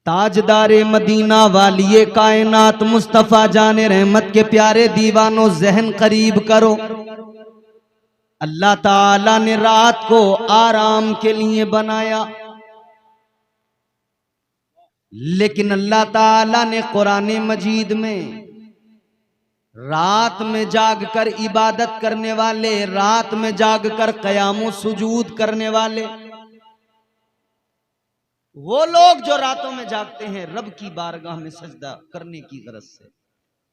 ताजदारे Medina वालिए कायनात मुस्तफा जाने रहमत के प्यारे दीवानों, जहन करीब करो। अल्लाह ताला ने रात को आराम के लिए बनाया, लेकिन अल्लाह ताला ने कुरान मजीद में रात में जागकर इबादत करने वाले, रात में जागकर क़याम सुजूद करने वाले, वो लोग जो रातों में जागते हैं रब की बारगाह में सजदा करने की गरज से,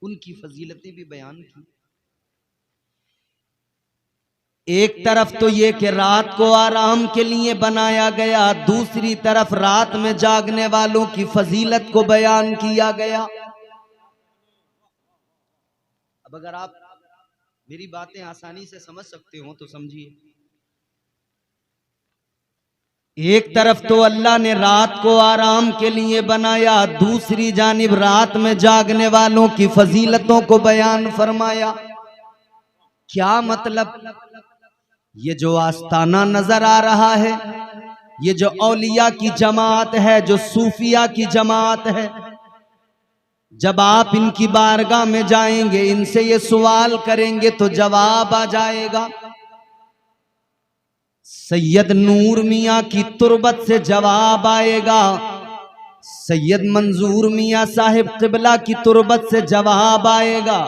उनकी फजीलतें भी बयान की। एक तरफ तो ये कि रात को आराम के लिए बनाया गया, दूसरी तरफ रात में जागने वालों की फजीलत को बयान किया गया। अब अगर आप मेरी बातें आसानी से समझ सकते हो तो समझिए। एक तरफ तो अल्लाह ने रात को आराम के लिए बनाया, दूसरी जानिब रात में जागने वालों की फजीलतों को बयान फरमाया। क्या मतलब? ये जो आस्ताना नजर आ रहा है, ये जो औलिया की जमात है, जो सूफिया की जमात है, जब आप इनकी बारगाह में जाएंगे, इनसे ये सवाल करेंगे तो जवाब आ जाएगा। सैयद नूर मियाँ की तुरबत से जवाब आएगा, सैयद मंजूर मियाँ साहिब क़िबला की तुरबत से जवाब आएगा।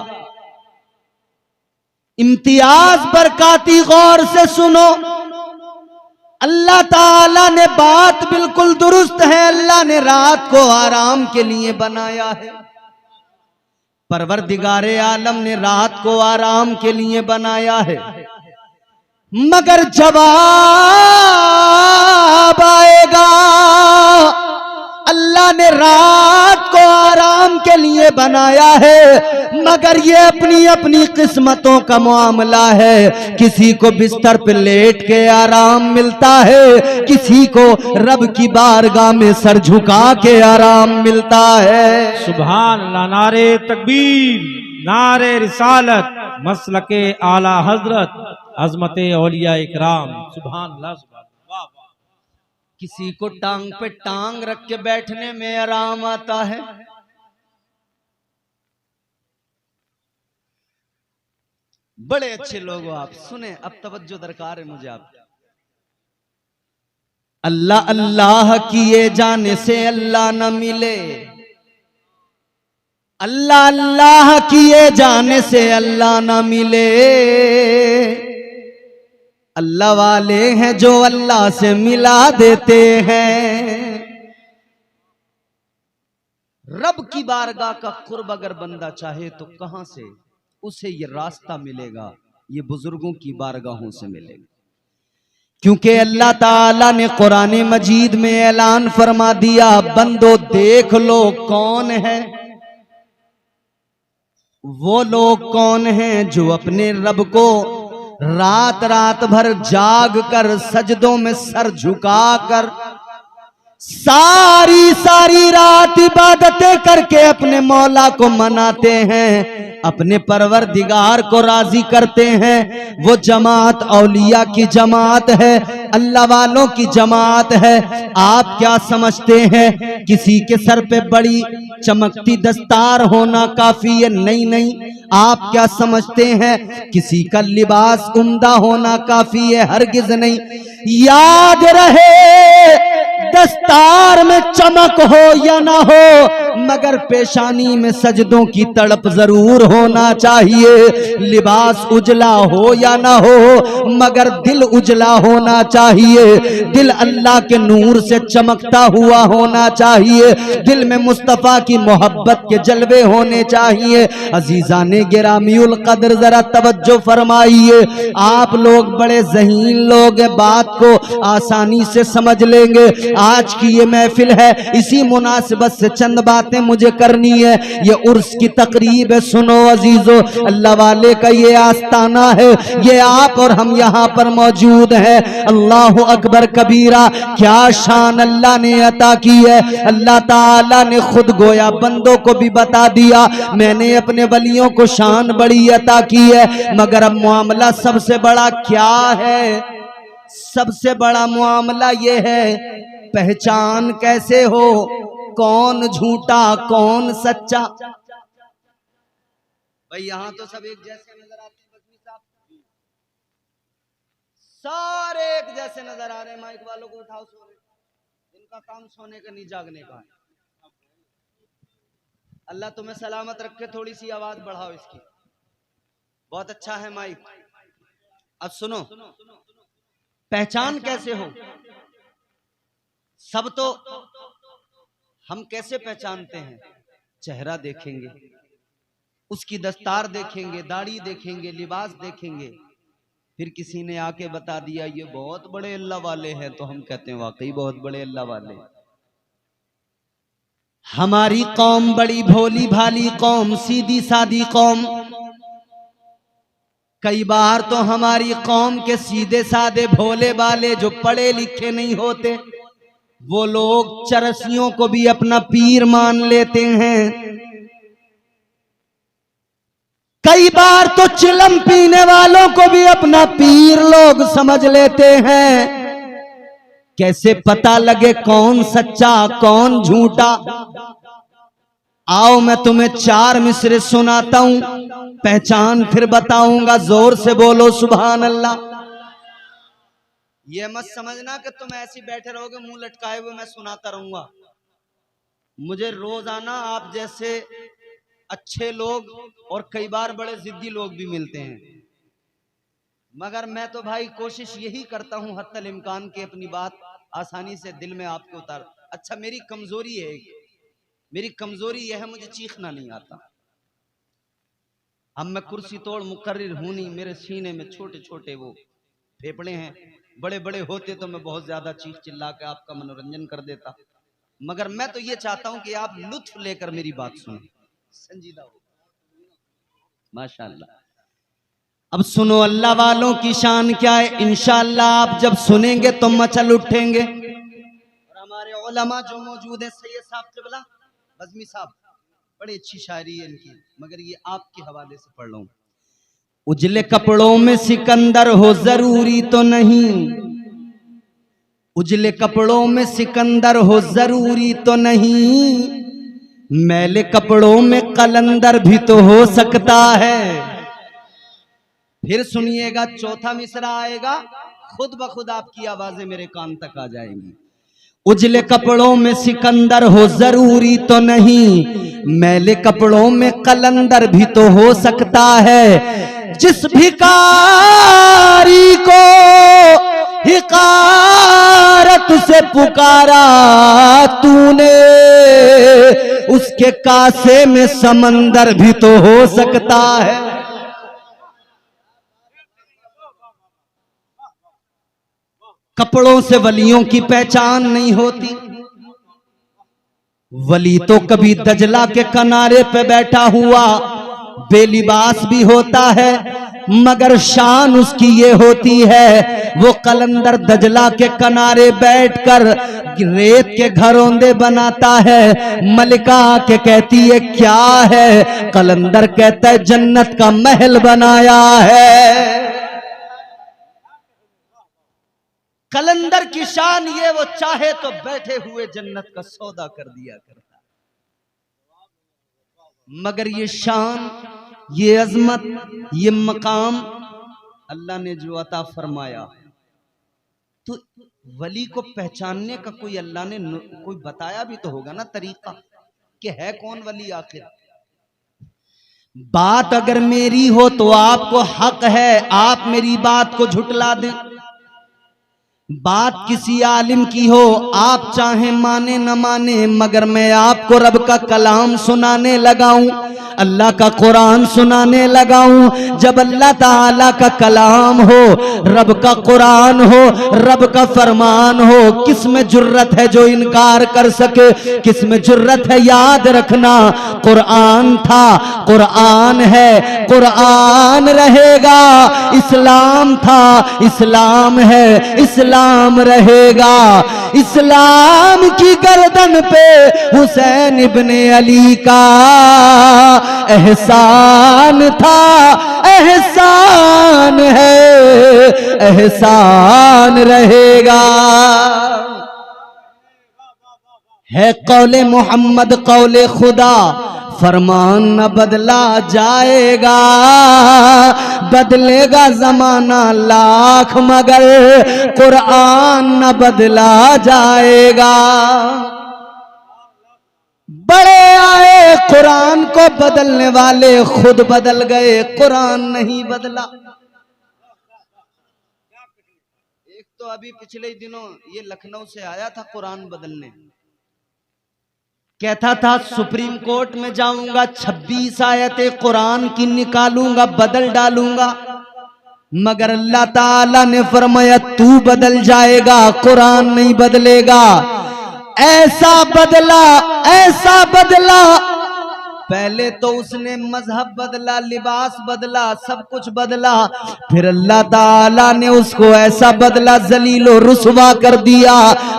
इम्तियाज बरकाती गौर से सुनो, अल्लाह ताला ने बात बिल्कुल दुरुस्त है। अल्लाह ने रात को आराम के लिए बनाया है, परवरदिगारे आलम ने रात को आराम के लिए बनाया है, मगर जवाब आएगा। अल्लाह ने रात को आराम के लिए बनाया है, मगर ये अपनी अपनी किस्मतों का मामला है। किसी को बिस्तर पे लेट के आराम मिलता है, किसी को रब की बारगाह में सर झुका के आराम मिलता है। सुभान अल्लाह, नारे तकबीर, नारे रिसालत, मसलके आला हजरत, अजमते औलिया इकराम। सुभान अल्लाह, सुभान अल्लाह। किसी को टांग पे टांग रख के बैठने में आराम आता है, बड़े अच्छे लोग हो आप, सुने अब तवज्जो दरकार है मुझे आप। अल्लाह अल्लाह किए जाने से अल्लाह न मिले, अल्लाह अल्लाह किए जाने से अल्लाह न मिले। अल्लाह वाले हैं जो अल्लाह से मिला देते हैं। रब की बारगाह का कुर्ब अगर बंदा चाहे तो कहां से उसे ये रास्ता मिलेगा? ये बुजुर्गों की बारगाहों से मिलेगा, क्योंकि अल्लाह ताला ने कुरान मजीद में ऐलान फरमा दिया, बंदो देख लो कौन है वो लोग, कौन हैं जो अपने रब को रात रात भर जाग कर, सजदों में सर झुका कर, सारी सारी रात इबादतें करके अपने मौला को मनाते हैं, अपने परवरदिगार को राजी करते हैं। वो जमात औलिया की जमात है, अल्लाह वालों की जमात है। आप क्या समझते हैं किसी के सर पे बड़ी चमकती दस्तार होना काफी है? नहीं नहीं। आप क्या समझते हैं किसी का लिबास उम्दा होना काफी है? हरगिज नहीं। याद रहे, दस्तार में चमक हो या ना हो, मगर पेशानी में सजदों की तड़प जरूर होना चाहिए। लिबास उजला हो या ना हो, मगर दिल उजला होना चाहिए। दिल अल्लाह के नूर से चमकता हुआ होना चाहिए। दिल में मुस्तफा की मोहब्बत के जलवे होने चाहिए। अजीजाने गिरामीउल कद्र, जरा तवज्जो फरमाइए। आप लोग बड़े ज़हीन लोग हैं, बात को आसानी से समझ लेंगे। आज की ये महफिल है, इसी मुनासिबत से चंद बातें मुझे करनी है। ये उर्स की तकरीब है, सुनो अजीजो, अल्लाह वाले का ये आस्ताना है, ये आप और हम यहाँ पर मौजूद हैं। अल्लाह अकबर कबीरा, क्या शान अल्लाह ने अता की है। अल्लाह ताला ने खुद गोया बंदों को भी बता दिया, मैंने अपने वलियों को शान बड़ी अता की है। मगर अब मामला सबसे बड़ा क्या है? सबसे बड़ा मामला ये है, पहचान कैसे हो? कौन झूठा कौन सच्चा। भाई यहां तो सब एक जैसे नजर आते हैं बजमी साहब, सारे एक जैसे नजर आ रहे हैं। माइक वालों को उठाओ, सो रहे, इनका काम सोने का नहीं जागने का है। अल्लाह तुम्हें सलामत रखे, थोड़ी सी आवाज बढ़ाओ इसकी, बहुत अच्छा है माइक। अब सुनो, पहचान कैसे हो? सब तो हम कैसे पहचानते हैं? चेहरा देखेंगे, उसकी दस्तार देखेंगे, दाढ़ी देखेंगे, लिबास देखेंगे। फिर किसी ने आके बता दिया ये बहुत बड़े अल्लाह वाले हैं, तो हम कहते हैं वाकई बहुत बड़े अल्लाह वाले। हमारी कौम बड़ी भोली भाली कौम, सीधी सादी कौम। कई बार तो हमारी कौम के सीधे साधे भोले भाले जो पढ़े लिखे नहीं होते, वो लोग चरसियों को भी अपना पीर मान लेते हैं। कई बार तो चिलम पीने वालों को भी अपना पीर लोग समझ लेते हैं। कैसे पता लगे कौन सच्चा कौन झूठा? आओ मैं तुम्हें 4 मिसरे सुनाता हूं, पहचान फिर बताऊंगा। जोर से बोलो सुभान अल्लाह। ये मत समझना कि तुम ऐसे बैठे रहोगे मुंह लटकाए हुए मैं सुनाता रहूंगा। मुझे रोजाना आप जैसे अच्छे लोग और कई बार बड़े जिद्दी लोग भी मिलते हैं, मगर मैं तो भाई कोशिश यही करता हूं हत्तल इम्कान के अपनी बात आसानी से दिल में आपके उतार। अच्छा, मेरी कमजोरी है, मेरी कमजोरी यह है मुझे चीखना नहीं आता। अब मैं कुर्सी तोड़ मुकर्रिर हूं नहीं, मेरे सीने में छोटे छोटे वो फेफड़े हैं, बड़े बड़े होते तो मैं बहुत ज्यादा चीख चिल्ला के आपका मनोरंजन कर देता। मगर मैं तो ये चाहता हूं कि आप लुत्फ लेकर मेरी बात सुने, संजीदा हो। माशाअल्लाह। अब सुनो अल्लाह वालों की शान क्या है, इंशाअल्लाह आप जब सुनेंगे तो मचल उठेंगे। और हमारे उलमा जो मौजूद है, सैयद साहब क़िबला बज़मी साहब, बड़ी अच्छी शायरी है इनकी, मगर ये आपके हवाले से पढ़ लूं। उजले कपड़ों में सिकंदर हो जरूरी तो नहीं, उजले कपड़ों में सिकंदर हो जरूरी तो नहीं, मैले कपड़ों में कलंदर भी तो हो सकता है। फिर सुनिएगा, चौथा मिसरा आएगा, खुद ब खुद आपकी आवाजें मेरे कान तक आ जाएंगी। उजले कपड़ों में सिकंदर हो जरूरी तो नहीं, मैले कपड़ों में कलंदर भी तो हो सकता है। जिस भिखारी को हिकारत से पुकारा तूने, उसके कासे में समंदर भी तो हो सकता है। कपड़ों से वलियों की पहचान नहीं होती। वली तो कभी दजला के किनारे पे बैठा हुआ बेलिबास भी होता है, मगर शान उसकी ये होती है वो कलंदर दजला के किनारे बैठकर रेत के घरौंदे बनाता है। मलिका के कहती है क्या है, कलंदर कहता है जन्नत का महल बनाया है। कलंदर की शान ये, वो चाहे तो बैठे हुए जन्नत का सौदा कर दिया करता। मगर ये शान, ये अजमत, ये मकाम अल्लाह ने जो अता फरमाया, तो वली को पहचानने का कोई अल्लाह ने कोई बताया भी तो होगा ना तरीका, कि है कौन वली आखिर। बात अगर मेरी हो तो आपको हक है आप मेरी बात को झुटला दें। बात किसी आलिम की हो, आप चाहे माने न माने, मगर मैं आपको रब का कलाम सुनाने लगाऊं, अल्लाह का कुरान सुनाने लगाऊं। जब अल्लाह ताला का कलाम हो, रब का कुरान हो, रब का फरमान हो, किस में जुर्रत है जो इनकार कर सके, किस में जुर्रत है। याद रखना, कुरान था, कुरान है, कुरान रहेगा। इस्लाम था, इस्लाम है, इस्लाम रहेगा। इस्लाम की गर्दन पे हुसैन इब्ने अली का एहसान था, एहसान है, एहसान रहेगा। है कौले मोहम्मद कौले खुदा, फरमान न बदला जाएगा, बदलेगा जमाना लाख मगर कुरान न बदला जाएगा। बड़े आए कुरान को बदलने वाले, खुद बदल गए, कुरान नहीं बदला। एक तो अभी पिछले दिनों ये लखनऊ से आया था कुरान बदलने, कहता था सुप्रीम कोर्ट में जाऊंगा, 26 आयतें कुरान की निकालूंगा, बदल डालूंगा। मगर अल्लाह ताला ने फरमाया तू बदल जाएगा, कुरान नहीं बदलेगा। ऐसा बदला, ऐसा बदला, पहले तो उसने मजहब बदला, लिबास बदला, सब कुछ बदला, फिर अल्लाह ताला ने उसको ऐसा बदला, जलीलो रुसवा कर दिया,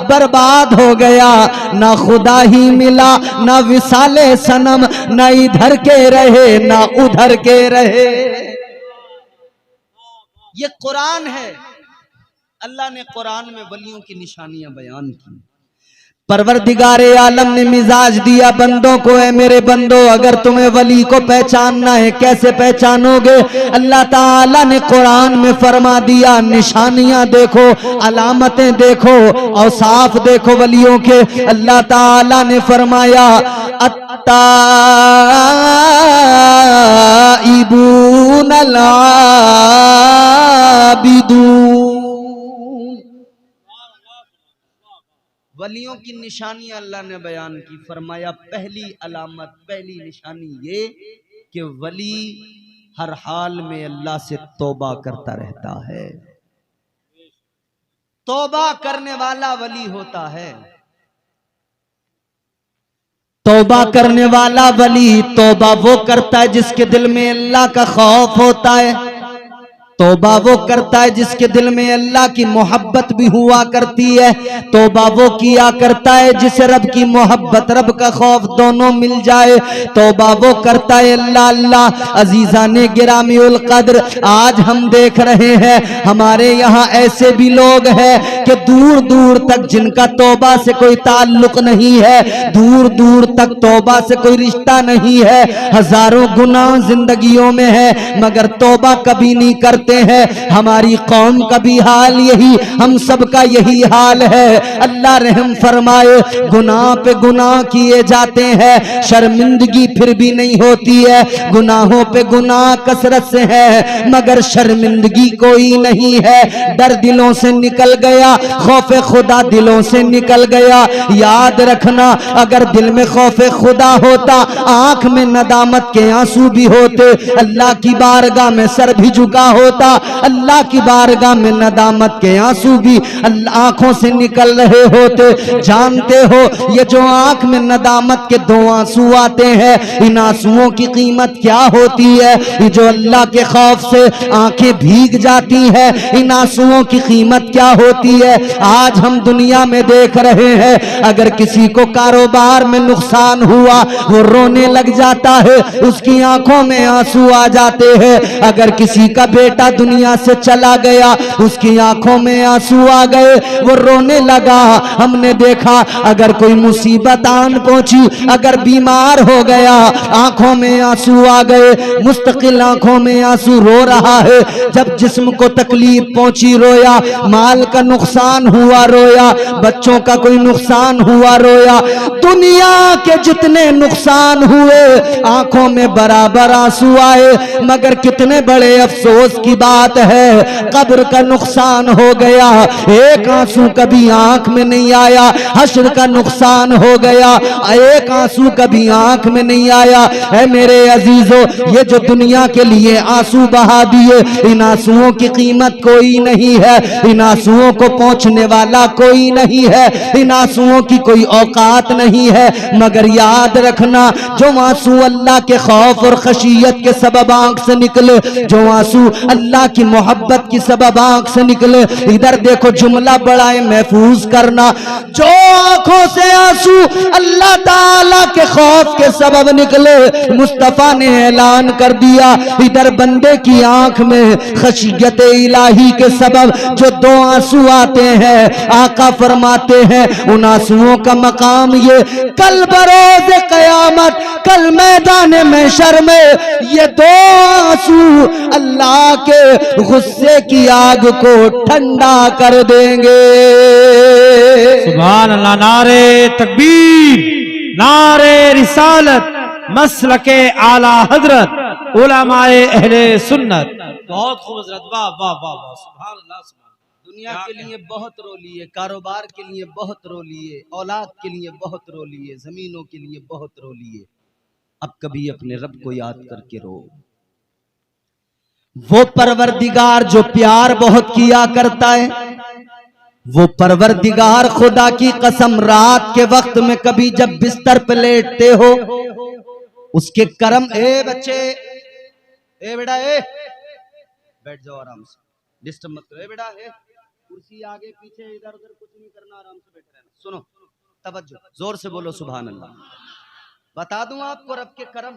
बर्बाद हो गया। ना खुदा ही मिला, ना विसाले सनम, ना इधर के रहे ना उधर के रहे। ये कुरान है। अल्लाह ने कुरान में वलियों की निशानियां बयान की। परवरदिगारे आलम ने मिजाज दिया बंदों को, है मेरे बंदो, अगर तुम्हें वली को पहचानना है कैसे पहचानोगे? अल्लाह ताला ने कुरान में फरमा दिया, निशानियां देखो, अलामतें देखो, औसाफ देखो वलियों के। अल्लाह ताला ने फरमाया अत्ताइबून आबिदून। वलियों की निशानियां अल्लाह ने बयान की। फरमाया पहली अलामत, पहली निशानी ये कि वली हर हाल में अल्लाह से तौबा करता रहता है। तौबा करने वाला वली होता है। तौबा करने वाला वली तौबा वो करता है जिसके दिल में अल्लाह का खौफ होता है। तौबा वो करता है जिसके दिल में अल्लाह की मोहब्बत भी हुआ करती है। तौबा वो किया करता है जिसे रब की मोहब्बत, रब का खौफ दोनों मिल जाए। तौबा वो करता है अल्लाह अल्लाह। अजीजाने गिरामी उल कद्र, आज हम देख रहे हैं हमारे यहाँ ऐसे भी लोग हैं कि दूर दूर तक जिनका तौबा से कोई ताल्लुक नहीं है, दूर दूर तक तौबा से कोई रिश्ता नहीं है, हजारों गुनाह जिंदगियों में है मगर तौबा कभी नहीं करते हैं। हमारी कौम का भी हाल यही, हम सबका यही हाल है। अल्लाह रहम फरमाए, गुनाह पे गुनाह किए जाते हैं, शर्मिंदगी फिर भी नहीं होती है। गुनाहों पे गुनाह कसरत से है मगर शर्मिंदगी कोई नहीं है। डर दिलों से निकल गया, खौफ खुदा दिलों से निकल गया। याद रखना, अगर दिल में खौफ खुदा होता, आंख में नदामत के आंसू भी होते, अल्लाह की बारगाह में सर भी झुका होता, अल्लाह की बारगाह में नदामत के आंसू भी आंखों से निकल रहे होते। जानते हो ये जो आंख में नदामत के 2 आंसू आते हैं, इन आंसुओं की कीमत क्या होती है? ये जो अल्लाह के खौफ से आंखें भीग जाती है, इन आंसुओं की कीमत क्या होती है? आज हम दुनिया में देख रहे हैं, अगर किसी को कारोबार में नुकसान हुआ वो रोने लग जाता है, उसकी आंखों में आंसू आ जाते हैं। अगर किसी का बेटा दुनिया से चला गया, उसकी आंखों में आंसू आ गए, वो रोने लगा। हमने देखा अगर कोई मुसीबत आन पहुंची, अगर बीमार हो गया, आंखों में आंसू आ गए, मुस्तकिल आंखों में आंसू रो रहा है। जब जिस्म को तकलीफ पहुंची रोया, माल का नुकसान हुआ रोया, बच्चों का कोई नुकसान हुआ रोया। दुनिया के जितने नुकसान हुए आंखों में बराबर आंसू आए, मगर कितने बड़े अफसोस की बात है, कब्र का नुकसान हो गया, एक आंसू कभी आंख में नहीं आया। हश्र का नुकसान हो गया, एक आंसू कभी आंख में नहीं आया। है मेरे अजीजों, ये जो दुनिया के लिए आंसू बहा दिए, इन आंसुओं की कीमत कोई नहीं है, इन आंसुओं को पहुंचने वाला कोई नहीं है, इन आंसुओं की कोई औकात नहीं है। मगर याद रखना, जो आंसू अल्लाह के खौफ और खशियत के सबब आंख से निकले, जो आंसू अल्लाह अल्लाह की मोहब्बत की सबब आंख से निकले। इधर देखो जुमला बड़ा है, महफूज करना, जो आंखों से आंसू अल्लाह ताला के खौफ के सबब निकले, मुस्तफा ने ऐलान कर दिया। इधर बंदे की आंख में खशियत इलाही के सबब जो दो आंसू आते हैं, आका फरमाते हैं उन आंसुओं का मकाम ये कल बरोज कयामत, कल मैदान महशर में ये दो आंसू अल्लाह के गुस्से की आग को ठंडा कर देंगे। सुभान अल्लाह। नारे तकबीर, नारे रिसालत, मसलके आला हजरत, उलमाए अहले सुन्नत। बहुत खूबसूरत, वाह वाह वाह वाह, सुभान अल्लाह। दुनिया के लिए बहुत रो लिए, कारोबार के लिए बहुत रो लिए, औलाद के लिए बहुत रो लिए, जमीनों के लिए बहुत रो लिए, अब कभी अपने रब को याद करके रो। वो परवरदिगार जो प्यार बहुत किया करता है, वो परवरदिगार खुदा की कसम रात के वक्त में कभी जब बिस्तर पे लेटते हो, उसके करम, ए बच्चे, ए बेटा, ए बैठ जाओ आराम से, डिस्टर्ब मत करो, ए बेटा, ए कुर्सी आगे पीछे इधर उधर कुछ नहीं करना, आराम से बैठे रहना। सुनो, तवज्जो, जोर से बोलो सुभान अल्लाह। बता दूं आपको रब के करम,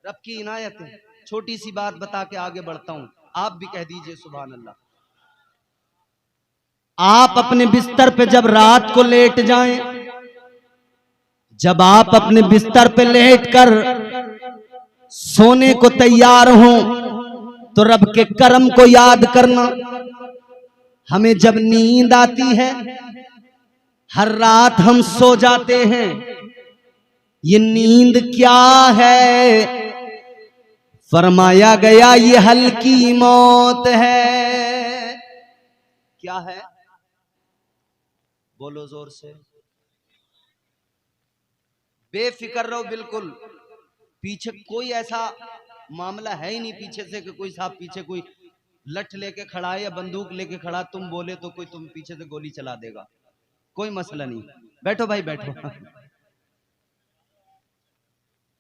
रब की इनायत है। छोटी सी बात बता के आगे बढ़ता हूं, आप भी कह दीजिए सुभान अल्लाह। आप अपने बिस्तर पे जब रात को लेट जाएं, जब आप अपने बिस्तर पे लेट कर सोने को तैयार हों, तो रब के करम को याद करना। हमें जब नींद आती है, हर रात हम सो जाते हैं, ये नींद क्या है? फरमाया गया ये हल्की मौत है। क्या है? बोलो जोर से। बेफिक्र रहो बिल्कुल, पीछे कोई ऐसा मामला है ही नहीं पीछे से कि कोई साहब पीछे कोई लठ लेके खड़ा है या बंदूक लेके खड़ा, तुम बोले तो कोई तुम पीछे से गोली चला देगा, कोई मसला नहीं। बैठो भाई बैठो,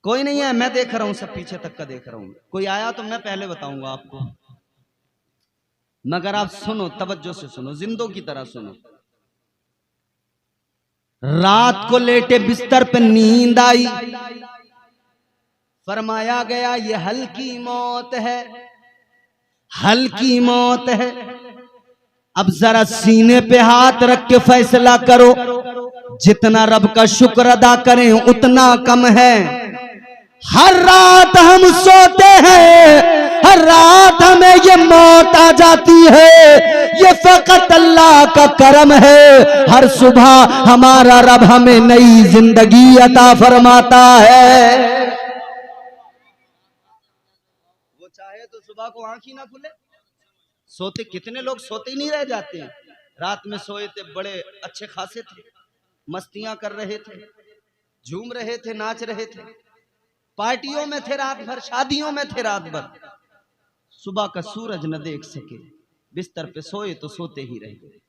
कोई नहीं है, मैं देख रहा हूं, सब पीछे तक का देख रहा हूं। कोई आया तो मैं पहले बताऊंगा आपको, मगर आप सुनो, तवज्जो से सुनो, जिंदों की तरह सुनो। रात को लेटे बिस्तर पे नींद आई, फरमाया गया ये हल्की मौत है, हल्की मौत है। अब जरा सीने पे हाथ रख के फैसला करो, जितना रब का शुक्र अदा करें उतना कम है। हर रात हम सोते हैं, हर रात हमें ये मौत आ जाती है, ये फकत अल्लाह का करम है। हर सुबह हमारा रब हमें नई जिंदगी अता फरमाता है। वो चाहे तो सुबह को आंख ही ना खुले। सोते कितने लोग सोते ही नहीं रह जाते हैं। रात में सोए थे, बड़े अच्छे खासे थे, मस्तियां कर रहे थे, झूम रहे थे, नाच रहे थे, पार्टियों में थे रात भर, शादियों में थे रात भर, सुबह का सूरज न देख सके, बिस्तर पे सोए तो सोते ही रह गए।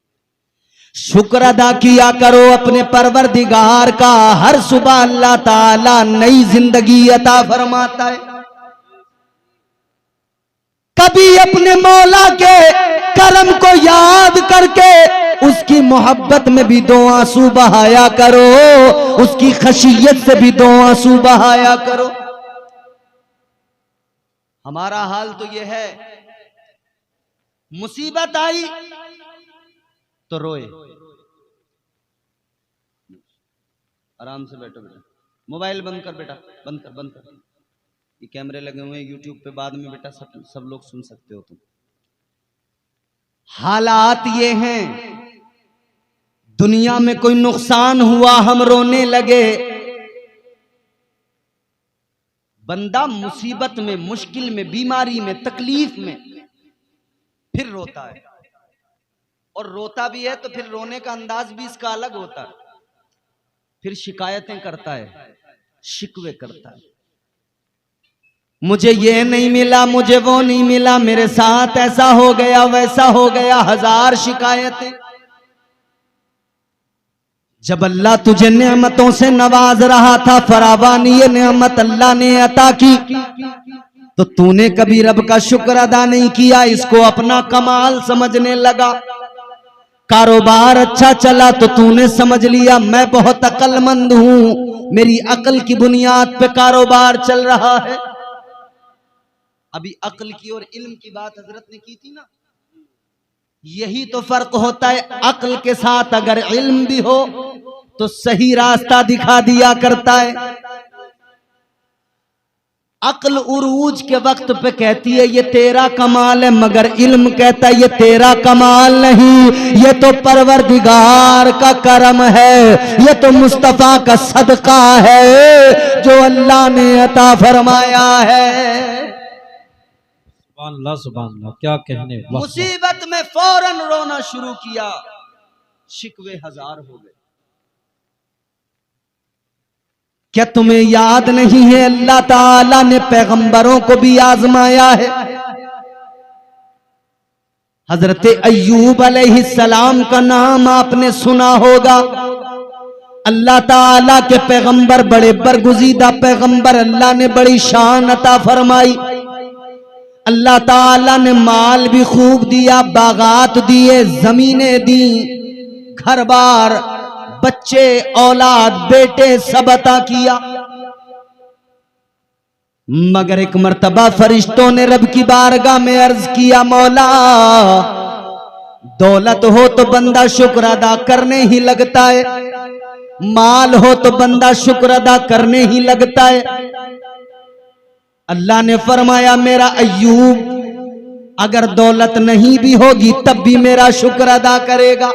शुक्र अदा किया करो अपने परवरदिगार का, हर सुबह अल्लाह ताला नई जिंदगी अता फरमाता है। कभी अपने मौला के करम को याद करके उसकी मोहब्बत में भी दो आंसू बहाया करो, उसकी खशियत से भी दो आंसू बहाया करो। हमारा हाल तो यह है, मुसीबत आई तो रोए। आराम से बैठो बेटा, मोबाइल बंद कर बेटा, बंद कर, बंद कर। ये कैमरे लगे हुए हैं यूट्यूब पे, बाद में बेटा सब लोग सुन सकते हो तुम। हालात ये हैं, दुनिया में कोई नुकसान हुआ हम रोने लगे। बंदा मुसीबत में, मुश्किल में, बीमारी में, तकलीफ में फिर रोता है, और रोता भी है तो फिर रोने का अंदाज भी इसका अलग होता है। फिर शिकायतें करता है, शिकवे करता है, मुझे ये नहीं मिला, मुझे वो नहीं मिला, मेरे साथ ऐसा हो गया, वैसा हो गया, हजार शिकायतें। जब अल्लाह तुझे नेमतों से नवाज रहा था, फरावानी ये नेमत अल्लाह ने अता की, तो तूने कभी रब का शुक्र अदा नहीं किया, इसको अपना कमाल समझने लगा। कारोबार अच्छा चला तो तूने समझ लिया मैं बहुत अक्लमंद हूं, मेरी अक्ल की बुनियाद पे कारोबार चल रहा है। अभी अक्ल की और इल्म की बात हजरत ने की थी ना, यही तो फर्क होता है। अक्ल के साथ अगर इल्म भी हो तो सही रास्ता दिखा दिया करता है। अक्ल उरूज के वक्त पे कहती है ये तेरा कमाल है, मगर इल्म कहता है ये तेरा कमाल नहीं, ये तो परवरदिगार का करम है, ये तो मुस्तफा का सदका है जो अल्लाह ने अता फरमाया है। सुभान अल्लाह, क्या कहने। मुसीबत में फौरन रोना शुरू किया, शिकवे हजार हो गए। क्या तुम्हें याद नहीं है अल्लाह ताला ने पैगंबरों को भी आजमाया है। हजरत अय्यूब अलैहिस्सलाम का नाम आपने सुना होगा। अल्लाह ताला के पैगंबर बड़े बरगुजीदा पैगंबर, अल्लाह ने बड़ी शान अता फरमाई। अल्लाह ताला ने माल भी खूब दिया, बागात दिए, जमीनें दी, घर बार, बच्चे, औलाद, बेटे सब अता किया। मगर एक मर्तबा फरिश्तों ने रब की बारगाह में अर्ज किया, मौला दौलत हो तो बंदा शुक्र अदा करने ही लगता है, माल हो तो बंदा शुक्र अदा करने ही लगता है। अल्लाह ने फरमाया मेरा अय्यूब अगर दौलत नहीं भी होगी तब भी मेरा शुक्र अदा करेगा,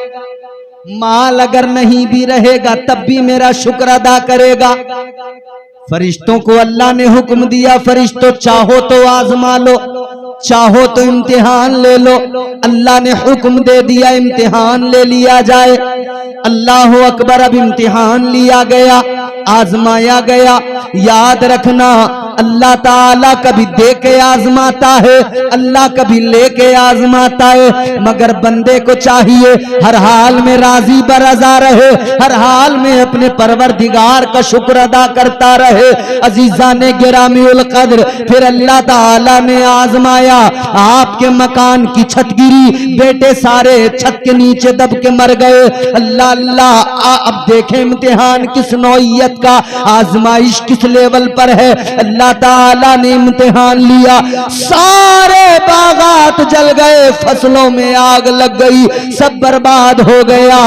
माल अगर नहीं भी रहेगा तब भी मेरा शुक्र अदा करेगा। फरिश्तों को अल्लाह ने हुक्म दिया, फरिश्तों चाहो तो आजमा लो, चाहो तो इम्तिहान ले लो। अल्लाह ने हुक्म दे दिया इम्तिहान ले लिया जाए। अल्लाह अकबर, अब इम्तिहान लिया गया, आजमाया गया। याद रखना अल्लाह ताला कभी दे के आजमाता है, अल्लाह कभी लेके आजमाता है, मगर बंदे को चाहिए हर हाल में राजी बरजा रहे, हर हाल में अपने परवरदिगार का शुक्र अदा करता रहे। अजीजा ने गिरामीउल कद्र, फिर अल्लाह ताला ने आजमाया। आपके मकान की छत गिरी, बेटे सारे छत के नीचे दब के मर गए। अल्लाह अल्लाह, अब देखे इम्तिहान किस नौइयत का, आजमाइश किस लेवल पर है। अल्लाह ताला ने इम्तिहान लिया, सारे बागात जल गए, फसलों में आग लग गई, सब बर्बाद हो गया।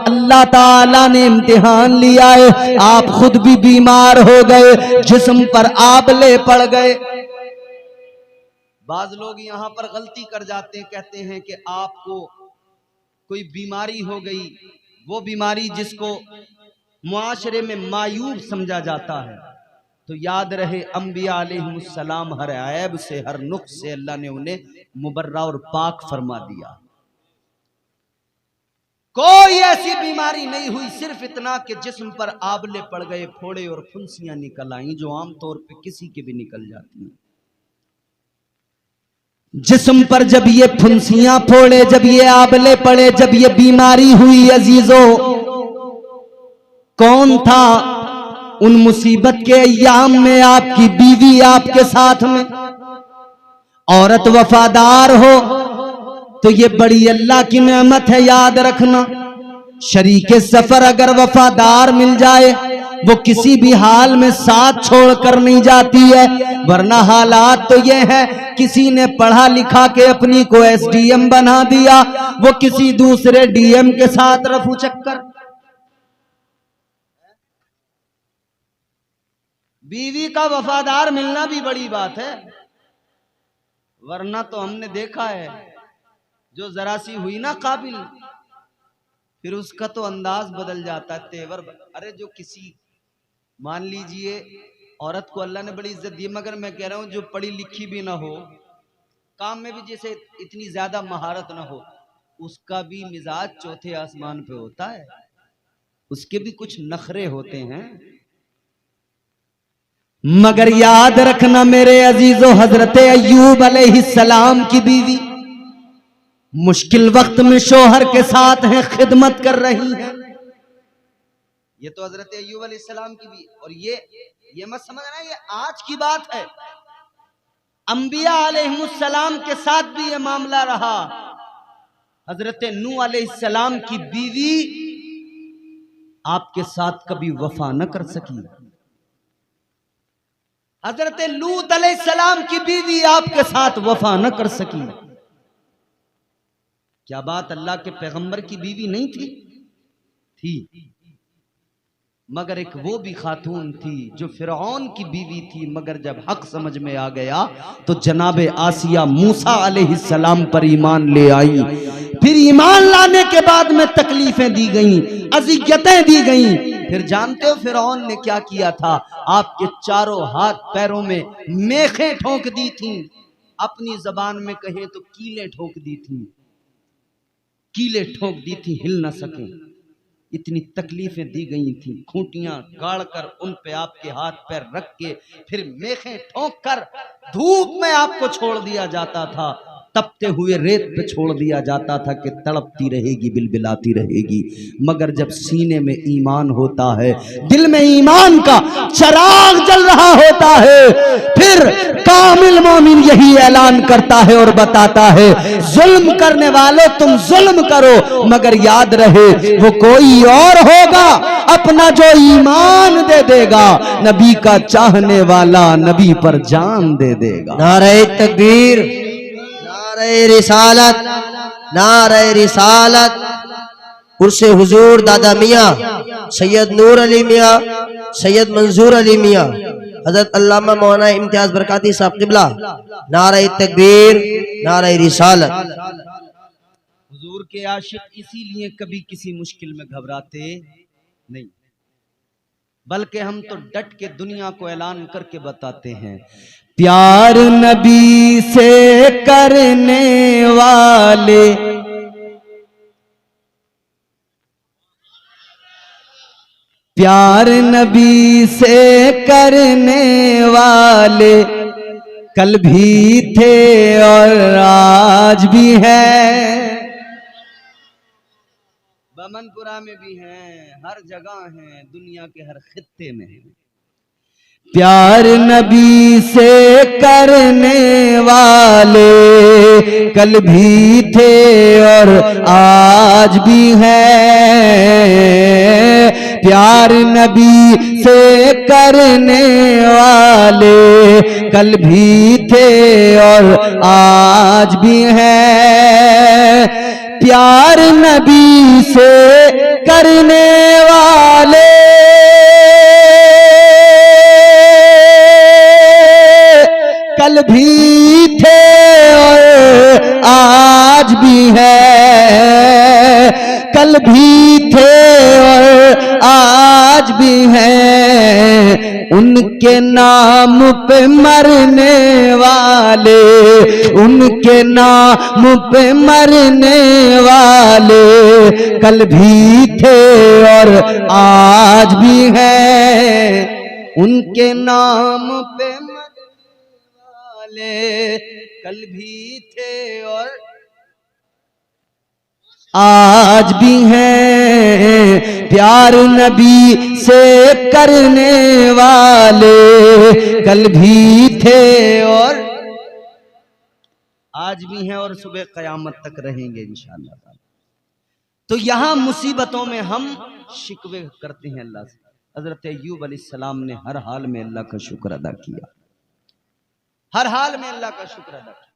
अल्लाह ताला ने इम्तिहान लिया है, आप खुद भी बीमार हो गए, जिस्म पर आबले पड़ गए। बाज लोग यहां पर गलती कर जाते हैं, कहते हैं कि आपको कोई बीमारी हो गई, वो बीमारी जिसको मुआशरे में मायूब समझा जाता है। तो याद रहे अंबिया अलैहिमुस्सलाम हर ऐब से, हर नुक्स से अल्लाह ने उन्हें मुबर्रा और पाक फरमा दिया। कोई ऐसी बीमारी नहीं हुई, सिर्फ इतना कि जिस्म पर आबले पड़ गए, फोड़े और फुंसियां निकल आई, जो आमतौर पे किसी के भी निकल जाती हैं। जिस्म पर जब ये फुंसियां फोड़े, जब ये आबले पड़े, जब ये बीमारी हुई अजीजों, कौन था उन मुसीबत के अय्याम में? आपकी बीवी आपके साथ में। औरत वफादार हो तो ये बड़ी अल्लाह की नेमत है, याद रखना। शरीके सफर अगर वफादार मिल जाए, वो किसी भी हाल में साथ छोड़कर नहीं जाती है। वरना हालात तो ये है, किसी ने पढ़ा लिखा के अपनी को एसडीएम बना दिया, वो किसी दूसरे डीएम के साथ रफू चक्कर। बीवी का वफादार मिलना भी बड़ी बात है, वरना तो हमने देखा है जो जरा सी हुई ना काबिल, फिर उसका तो अंदाज बदल जाता है, तेवर। अरे जो किसी, मान लीजिए औरत को अल्लाह ने बड़ी इज्जत दी, मगर मैं कह रहा हूं जो पढ़ी लिखी भी ना हो, काम में भी जैसे इतनी ज्यादा महारत ना हो, उसका भी मिजाज चौथे आसमान पे होता है, उसके भी कुछ नखरे होते हैं। मगर याद रखना मेरे अजीजों, हजरत अय्यूब अलैहिस्सलाम की बीवी मुश्किल वक्त में शोहर के साथ है, खिदमत कर रही है। ये तो हजरत अय्यूब अलैहिस्सलाम की भी, और ये मत समझना ये आज की बात है, अंबिया अलैहिमुस्सलाम के साथ भी ये मामला रहा। हजरत नूह अलैहिस्सलाम की बीवी आपके साथ कभी वफा न कर सकी। हजरत लूत अलैहिस्सलाम की बीवी आपके साथ वफा न कर सकी। क्या बात अल्लाह के पैगंबर की बीवी नहीं थी? मगर एक वो भी खातून थी जो फिरौन की बीवी थी, मगर जब हक समझ में आ गया तो जनाबे आसिया मूसा अलैहिस्सलाम पर ईमान ले आई। फिर ईमान लाने के बाद में तकलीफें दी गईं, अज़ियतें दी गईं। फिर जानते हो फिरौन ने क्या किया था? आपके चारों हाथ पैरों में मेखें ठोक दी थी, अपनी जबान में कहें तो कीलें ठोक दी थी, कीले ठोक दी थी, हिल न सके। इतनी तकलीफें दी गई थी। खूंटियां गाड़ कर उन पे आपके हाथ पैर रख के फिर मेखें ठोक कर धूप में आपको छोड़ दिया जाता था, तपते हुए रेत पे छोड़ दिया जाता था कि तड़पती रहेगी, बिलबिलाती रहेगी। मगर जब सीने में ईमान होता है, दिल में ईमान का चिराग जल रहा होता है, फिर कामिल मोमिन यही ऐलान करता है और बताता है, जुल्म करने वालों तुम जुल्म करो, मगर याद रहे वो कोई और होगा अपना जो ईमान दे देगा। नबी का चाहने वाला नबी पर जान दे देगा। नारे तकबीर, नारे रिसालत, नारे रिसालत। उर्से हुजूर दादा मियाँ सैयद नूर अली मियाँ, सैयद मंजूर अली मियाँ, हजरत अल्लामा मौलाना इम्तियाज बरकाती साहब किबला। नारे तकबीर, नारे रिसालत। हुजूर के आशिक इसीलिए कभी किसी मुश्किल में घबराते नहीं, बल्कि हम तो डट के दुनिया को ऐलान करके बताते हैं, प्यार नबी से करने वाले, प्यार नबी से करने वाले कल भी थे और आज भी हैं, बमनपुरा में भी हैं, हर जगह हैं, दुनिया के हर खित्ते में हैं। प्यार नबी से करने वाले कल भी थे और आज भी हैं, प्यार नबी से करने वाले कल भी थे और आज भी हैं, प्यार नबी से करने वाले कल भी थे और आज भी हैं, कल भी थे और आज भी हैं, उनके नाम पे मरने वाले, उनके नाम पे मरने वाले कल भी थे और आज भी हैं, उनके नाम पे कल भी थे और आज भी हैं, प्यार नबी से करने वाले कल भी थे और आज भी हैं और सुबह कयामत तक रहेंगे इंशाअल्लाह। तो यहां मुसीबतों में हम शिकवे करते हैं अल्लाह से। हजरत अय्यूब अलैहिस्सलाम ने हर हाल में अल्लाह का शुक्र अदा किया, हर हाल में अल्लाह का शुक्र अदा किया।